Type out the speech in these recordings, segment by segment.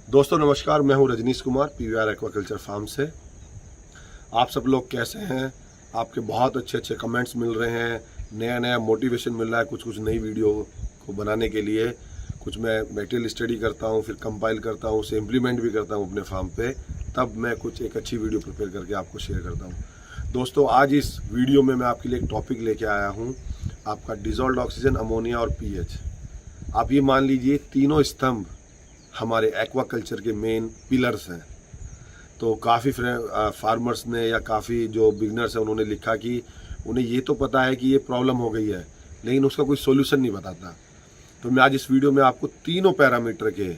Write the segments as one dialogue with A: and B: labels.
A: दोस्तों नमस्कार, मैं हूं Rajneesh Kumar PVR aquaculture farm से। आप सब लोग कैसे हैं? आपके बहुत अच्छे कमेंट्स मिल रहे हैं, नया मोटिवेशन मिल रहा है कुछ नई वीडियो को बनाने के लिए। कुछ मैं मटेरियल स्टडी करता हूं, फिर कंपाइल करता हूं, उसे इम्प्लीमेंट भी करता हूं अपने फार्म पे, तब मैं कुछ एक अच्छी वीडियो प्रिपेयर करके आपको शेयर करता हूं। दोस्तों आज इस वीडियो में मैं आपके लिए एक टॉपिक लेके आया हूँ, आपका डिजॉल्व्ड ऑक्सीजन, अमोनिया और पीएच। आप ये मान लीजिए तीनों स्तंभ हमारे एक्वाकल्चर के मेन पिलर्स हैं। तो काफ़ी फार्मर्स ने या काफ़ी जो बिगनर्स हैं उन्होंने लिखा कि उन्हें ये तो पता है कि ये प्रॉब्लम हो गई है, लेकिन उसका कोई सोल्यूशन नहीं बताता। तो मैं आज इस वीडियो में आपको तीनों पैरामीटर के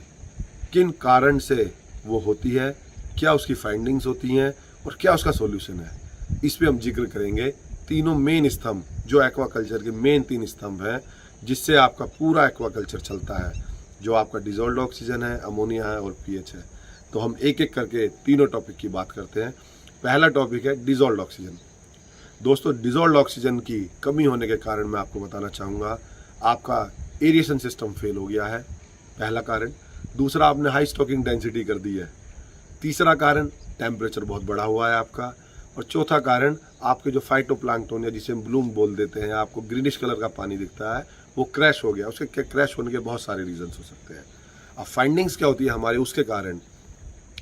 A: किन कारण से वो होती है, क्या उसकी फाइंडिंग्स होती हैं और क्या उसका सोल्यूशन है, इस पर हम जिक्र करेंगे। तीनों मेन स्तंभ जो एक्वाकल्चर के मेन 3 स्तंभ हैं जिससे आपका पूरा एक्वाकल्चर चलता है, जो आपका डिजॉल्व्ड ऑक्सीजन है, अमोनिया है और पीएच है। तो हम एक एक करके तीनों टॉपिक की बात करते हैं। पहला टॉपिक है डिजॉल्व्ड ऑक्सीजन। दोस्तों डिजॉल्व्ड ऑक्सीजन की कमी होने के कारण मैं आपको बताना चाहूँगा, आपका एरिएशन सिस्टम फेल हो गया है, पहला कारण। दूसरा, आपने हाई स्टॉकिंग डेंसिटी कर दी है। तीसरा कारण, टेम्परेचर बहुत बढ़ा हुआ है आपका। और चौथा कारण, आपके जो फाइटोप्लैंक्टन या जिसे हम ब्लूम बोल देते हैं, आपको ग्रीनिश कलर का पानी दिखता है, वो क्रैश हो गया। उसके क्रैश होने के बहुत सारे रीजंस हो सकते हैं। अब फाइंडिंग्स क्या होती है हमारे उसके कारण,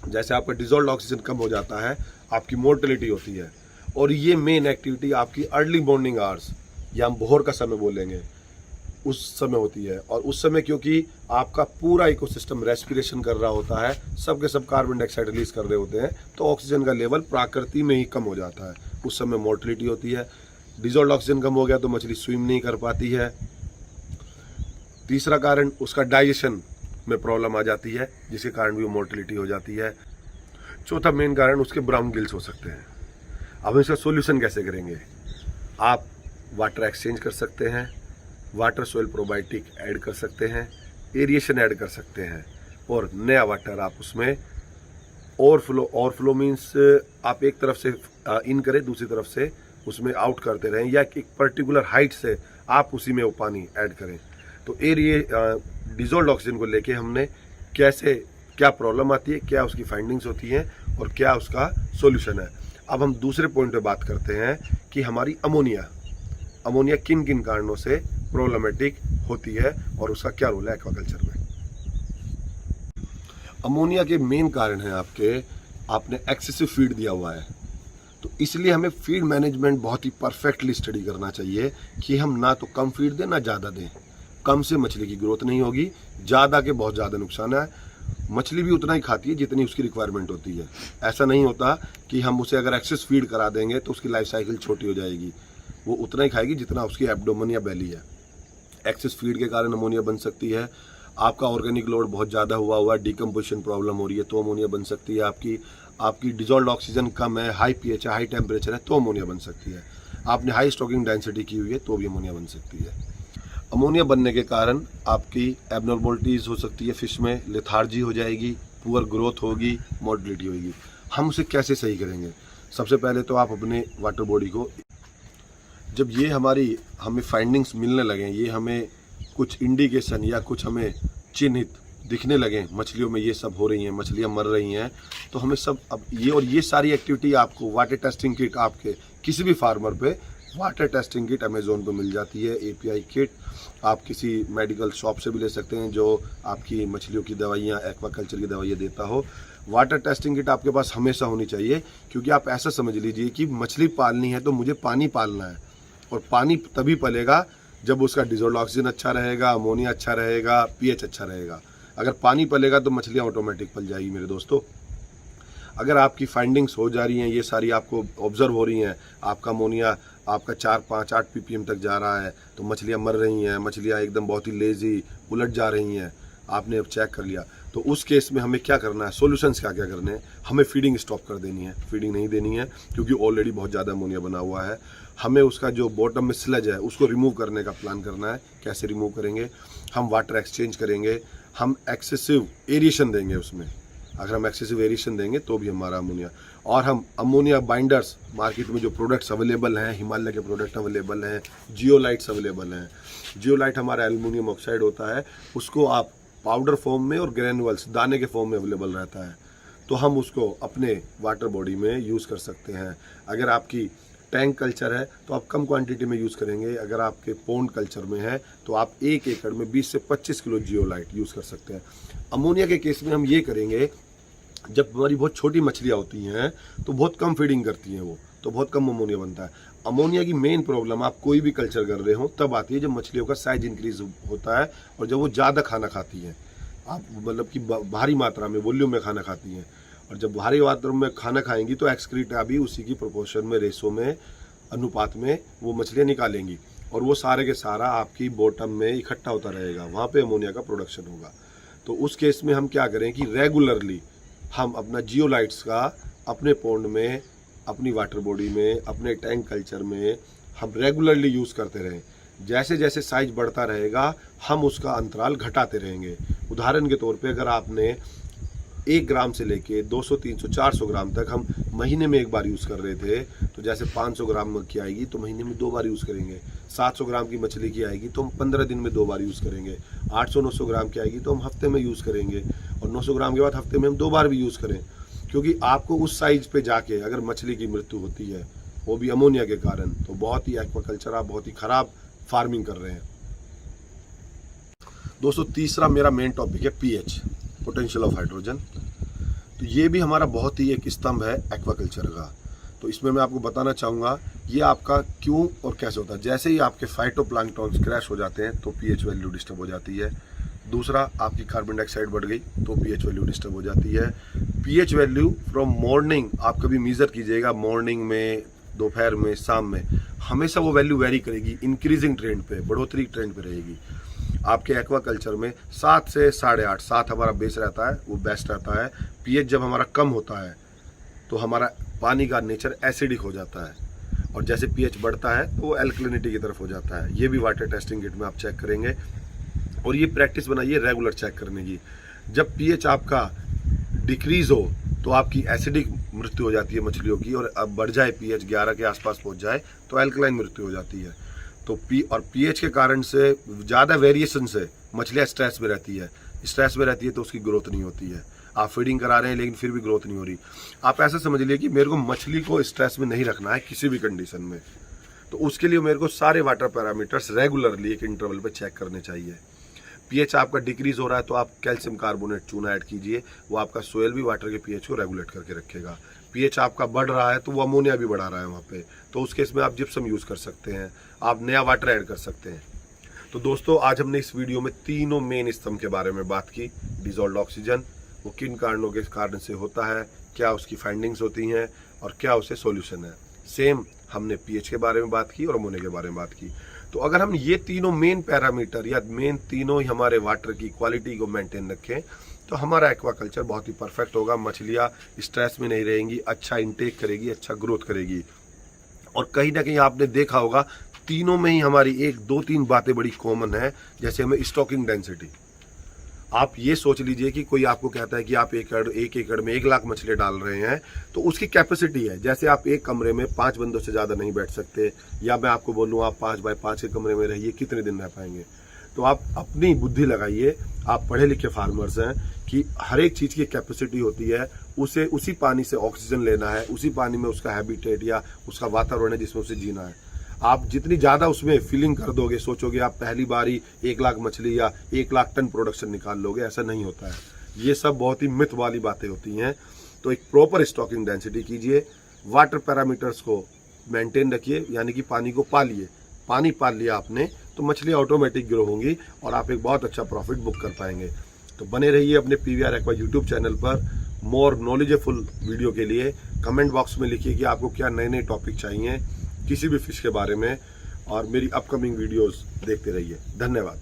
A: जैसे आपका डिजॉल्व्ड ऑक्सीजन कम हो जाता है, आपकी मोर्टेलिटी होती है। और ये मेन एक्टिविटी आपकी अर्ली मॉर्निंग आवर्स या हम भोर का समय बोलेंगे, उस समय होती है। और उस समय क्योंकि आपका पूरा इकोसिस्टम रेस्पिरेशन कर रहा होता है, सब के सब कार्बन डाइऑक्साइड रिलीज कर रहे होते हैं, तो ऑक्सीजन का लेवल प्रकृति में ही कम हो जाता है। उस समय मोर्टेलिटी होती है। डिजॉल्व्ड ऑक्सीजन कम हो गया तो मछली स्विम नहीं कर पाती है। तीसरा कारण, उसका डाइजेशन में प्रॉब्लम आ जाती है, जिसके कारण भी वो मोर्टेलिटी हो जाती है। चौथा मेन कारण, उसके ब्राउन गिल्स हो सकते हैं। अब इसका सोल्यूशन कैसे करेंगे? आप वाटर एक्सचेंज कर सकते हैं, वाटर सॉइल प्रोबायोटिक ऐड कर सकते हैं, एरिएशन ऐड कर सकते हैं, और नया वाटर आप उसमें ओवरफ्लो मीन्स आप एक तरफ से इन करें, दूसरी तरफ से उसमें आउट करते रहें, या एक पर्टिकुलर हाइट से आप उसी में वो पानी ऐड करें। तो डिजॉल्व्ड ऑक्सीजन को लेके हमने कैसे, क्या प्रॉब्लम आती है, क्या उसकी फाइंडिंग्स होती हैं और क्या उसका सॉल्यूशन है। अब हम दूसरे पॉइंट पे बात करते हैं कि हमारी अमोनिया किन किन कारणों से प्रॉब्लमेटिक होती है और उसका क्या रोल है एक्वाकल्चर में। अमोनिया के मेन कारण है आपने एक्सेसिव फीड दिया हुआ है। तो इसलिए हमें फीड मैनेजमेंट बहुत ही परफेक्टली स्टडी करना चाहिए कि हम ना तो कम फीड दें ना ज़्यादा दें। कम से मछली की ग्रोथ नहीं होगी, ज़्यादा के बहुत ज़्यादा नुकसान है। मछली भी उतना ही खाती है जितनी उसकी रिक्वायरमेंट होती है। ऐसा नहीं होता कि हम उसे अगर एक्सेस फीड करा देंगे तो उसकी लाइफ साइकिल छोटी हो जाएगी। वो उतना ही खाएगी जितना उसकी एब्डोमेन या बेली है। एक्सेस फीड के कारण अमोनिया बन सकती है। आपका ऑर्गेनिक लोड बहुत ज़्यादा हुआ डिकम्पोजिशन प्रॉब्लम हो रही है तो अमोनिया बन सकती है। आपकी डिजॉल्व्ड ऑक्सीजन कम है, हाई पीएच है, हाई टेम्परेचर है, तो अमोनिया बन सकती है। आपने हाई स्टॉकिंग डेंसिटी की हुई है तो भी अमोनिया बन सकती है। अमोनिया बनने के कारण आपकी एबनॉर्मलिटीज़ हो सकती है, फिश में लेथार्जी हो जाएगी, पुअर ग्रोथ होगी, मोर्टेलिटी होगी। हम उसे कैसे सही करेंगे? सबसे पहले तो आप अपने वाटर बॉडी को, जब ये हमें फाइंडिंग्स मिलने लगें, ये हमें कुछ इंडिकेशन या कुछ हमें चिन्हित दिखने लगें, मछलियों में ये सब हो रही हैं, मछलियाँ मर रही हैं, तो हमें सब अब ये सारी एक्टिविटी आपको वाटर टेस्टिंग किट, आपके किसी भी फार्मर पे वाटर टेस्टिंग किट अमेजोन पे मिल जाती है। एपीआई किट आप किसी मेडिकल शॉप से भी ले सकते हैं जो आपकी मछलियों की दवाइयाँ, एक्वाकल्चर की दवाइयाँ देता हो। वाटर टेस्टिंग किट आपके पास हमेशा होनी चाहिए, क्योंकि आप ऐसा समझ लीजिए कि मछली पालनी है तो मुझे पानी पालना है, और पानी तभी पलेगा जब उसका डिजॉल्व्ड ऑक्सीजन अच्छा रहेगा, अमोनिया अच्छा रहेगा, पीएच अच्छा रहेगा। अगर पानी पलेगा तो मछलियाँ ऑटोमेटिक पल जाएगी मेरे दोस्तों। अगर आपकी फाइंडिंग्स हो जा रही हैं, ये सारी आपको ऑब्जर्व हो रही हैं, आपका अमोनिया आपका 4, 5, 8 ppm तक जा रहा है, तो मछलियाँ मर रही हैं, मछलियाँ एकदम बहुत ही लेजी उलट जा रही हैं, आपने अब चेक कर लिया, तो उस केस में हमें क्या करना है, सॉल्यूशंस क्या क्या करने हैं? हमें फीडिंग स्टॉप कर देनी है, फीडिंग नहीं देनी है, क्योंकि ऑलरेडी बहुत ज़्यादा अमोनिया बना हुआ है। हमें उसका जो बॉटम में स्लज है उसको रिमूव करने का प्लान करना है। कैसे रिमूव करेंगे? हम वाटर एक्सचेंज करेंगे, हम एक्सेसिव एरिएशन देंगे उसमें। अगर हम एक्सेसिव एरिएशन देंगे तो भी हमारा अमोनिया, और हम अमोनिया बाइंडर्स, मार्केट में जो प्रोडक्ट्स अवेलेबल हैं, हिमालय के प्रोडक्ट अवेलेबल हैं, जियोलाइट्स अवेलेबल हैं। जियोलाइट हमारा एल्युमिनियम ऑक्साइड होता है, उसको आप पाउडर फॉर्म में और ग्रेनुअल्स दाने के फॉर्म में अवेलेबल रहता है, तो हम उसको अपने वाटर बॉडी में यूज़ कर सकते हैं। अगर आपकी टैंक कल्चर है तो आप कम क्वांटिटी में यूज़ करेंगे, अगर आपके पोंड कल्चर में है तो आप 1 एकड़ में 20 से 25 किलो जियोलाइट यूज़ कर सकते हैं। अमोनिया के केस में हम ये करेंगे, जब हमारी बहुत छोटी मछलियाँ होती हैं तो बहुत कम फीडिंग करती हैं वो, तो बहुत कम अमोनिया बनता है। अमोनिया की मेन प्रॉब्लम आप कोई भी कल्चर कर रहे हो तब आती है जब मछलियों का साइज इंक्रीज होता है और जब वो ज़्यादा खाना खाती हैं, आप मतलब कि भारी मात्रा में वॉल्यूम में खाना खाती हैं। और जब भारी मात्रा में खाना खाएंगी तो एक्सक्रीटा भी उसी की प्रोपोर्शन में, रेशो में, अनुपात में वो मछलियाँ निकालेंगी और वो सारे के सारा आपकी बॉटम में इकट्ठा होता रहेगा, वहाँ पे अमोनिया का प्रोडक्शन होगा। तो उस केस में हम क्या करें कि रेगुलरली हम अपना जियोलाइट्स का अपने पोंड में, अपनी वाटर बॉडी में, अपने टैंक कल्चर में हम रेगुलरली यूज़ करते रहें। जैसे जैसे साइज बढ़ता रहेगा हम उसका अंतराल घटाते रहेंगे। उदाहरण के तौर पे अगर आपने 1 ग्राम से लेके 200, 300, 400 ग्राम तक हम महीने में एक बार यूज़ कर रहे थे, तो जैसे 500 ग्राम की आएगी तो महीने में 2 बार यूज़ करेंगे। 700 ग्राम की मछली की आएगी तो हम 15 दिन में 2 बार यूज़ करेंगे। 800-900 ग्राम की आएगी तो हम हफ्ते में यूज़ करेंगे, और 900 ग्राम के बाद हफ्ते में हम 2 बार भी यूज़ करें। क्योंकि आपको उस साइज पे जाके अगर मछली की मृत्यु होती है, वो भी अमोनिया के कारण, तो बहुत ही एक्वाकल्चर, आप बहुत ही ख़राब फार्मिंग कर रहे हैं। दोस्तों, तीसरा मेरा मेन टॉपिक है पीएच, पोटेंशियल ऑफ हाइड्रोजन। तो ये भी हमारा बहुत ही एक स्तंभ है एक्वाकल्चर का। तो इसमें मैं आपको बताना चाहूँगा ये आपका क्यों और कैसे होता है। जैसे ही आपके फाइटोप्लैंक्टन्स क्रैश हो जाते हैं तो पीएच वैल्यू डिस्टर्ब हो जाती है। दूसरा, आपकी कार्बन डाइऑक्साइड बढ़ गई तो पीएच वैल्यू डिस्टर्ब हो जाती है। पीएच वैल्यू फ्रॉम मॉर्निंग आप कभी मेजर कीजिएगा, मॉर्निंग में, दोपहर में, शाम में, हमेशा वो वैल्यू वेरी करेगी, इंक्रीजिंग ट्रेंड पे, बढ़ोतरी ट्रेंड पे रहेगी। आपके एक्वाकल्चर में 7 से 8.5, 7 हमारा बेस रहता है, वो बेस्ट रहता है। पीएच जब हमारा कम होता है तो हमारा पानी का नेचर एसिडिक हो जाता है, और जैसे पीएच बढ़ता है तो वो एल्कलिनिटी की तरफ हो जाता है। ये भी वाटर टेस्टिंग किट में आप चेक करेंगे, और ये प्रैक्टिस बनाइए रेगुलर चेक करने की। जब पीएच आपका डिक्रीज हो तो आपकी एसिडिक मृत्यु हो जाती है मछलियों की, और अब बढ़ जाए पीएच 11 के आसपास पहुंच जाए तो एल्कलाइन मृत्यु हो जाती है। तो पीएच के कारण से ज़्यादा वेरिएशन से मछलियाँ स्ट्रेस में रहती है। स्ट्रेस में रहती है तो उसकी ग्रोथ नहीं होती है। आप फीडिंग करा रहे हैं लेकिन फिर भी ग्रोथ नहीं हो रही। आप ऐसा समझ लीजिए कि मेरे को मछली को स्ट्रेस में नहीं रखना है किसी भी कंडीशन में, तो उसके लिए मेरे को सारे वाटर पैरामीटर्स रेगुलरली एक इंटरवल पे चेक करने चाहिए। पीएच आपका डिक्रीज हो रहा है तो आप कैल्शियम कार्बोनेट चूना ऐड कीजिए, वो आपका सोयल भी वाटर के पीएच को रेगुलेट करके रखेगा। पीएच आपका बढ़ रहा है तो वो अमोनिया भी बढ़ा रहा है वहाँ पे, तो उस केस में आप जिप्सम यूज़ कर सकते हैं, आप नया वाटर ऐड कर सकते हैं। तो दोस्तों, आज हमने इस वीडियो में तीनों मेन स्तंभ के बारे में बात की। डिसॉल्व्ड ऑक्सीजन, वो किन कारणों के कारण से होता है, क्या उसकी फाइंडिंग्स होती हैं और क्या उसे सॉल्यूशन है। सेम हमने पीएच के बारे में बात की और अमोनिया के बारे में बात की। तो अगर हम ये तीनों मेन पैरामीटर या मेन तीनों ही हमारे वाटर की क्वालिटी को मेंटेन रखें तो हमारा एक्वाकल्चर बहुत ही परफेक्ट होगा। मछलियाँ स्ट्रेस में नहीं रहेंगी, अच्छा इंटेक करेगी, अच्छा ग्रोथ करेगी। और कहीं ना कहीं आपने देखा होगा तीनों में ही हमारी 1, 2, 3 बातें बड़ी कॉमन है। जैसे हमें स्टॉकिंग डेंसिटी, आप ये सोच लीजिए कि कोई आपको कहता है कि आप 1 एकड़ में 1 लाख मछलियाँ डाल रहे हैं, तो उसकी कैपेसिटी है। जैसे आप एक कमरे में 5 बंदों से ज़्यादा नहीं बैठ सकते, या मैं आपको बोलूँ आप 5 बाय 5 के कमरे में रहिए, कितने दिन रह पाएंगे। तो आप अपनी बुद्धि लगाइए, आप पढ़े लिखे फार्मर्स हैं, कि हर एक चीज़ की कैपेसिटी होती है, उसे उसी पानी से ऑक्सीजन लेना है, उसी पानी में उसका हैबिटेट या उसका वातावरण है जिसमें उसे जीना है। आप जितनी ज़्यादा उसमें फिलिंग कर दोगे, सोचोगे आप पहली बार ही 1 लाख मछली या 1 लाख टन प्रोडक्शन निकाल लोगे, ऐसा नहीं होता है। ये सब बहुत ही मिथ वाली बातें होती हैं। तो एक प्रॉपर स्टॉकिंग डेंसिटी कीजिए, वाटर पैरामीटर्स को मेंटेन रखिए, यानी कि पानी को पालिए। पानी पाल लिया आपने तो मछलियाँ ऑटोमेटिक ग्रो होंगी और आप एक बहुत अच्छा प्रॉफिट बुक कर पाएंगे। तो बने रहिए अपने पीवीआर एक्वा यूट्यूब चैनल पर मोर नॉलेजफुल वीडियो के लिए। कमेंट बॉक्स में लिखिए कि आपको क्या नए नए टॉपिक चाहिए किसी भी फिश के बारे में, और मेरी अपकमिंग वीडियोस देखते रहिए। धन्यवाद।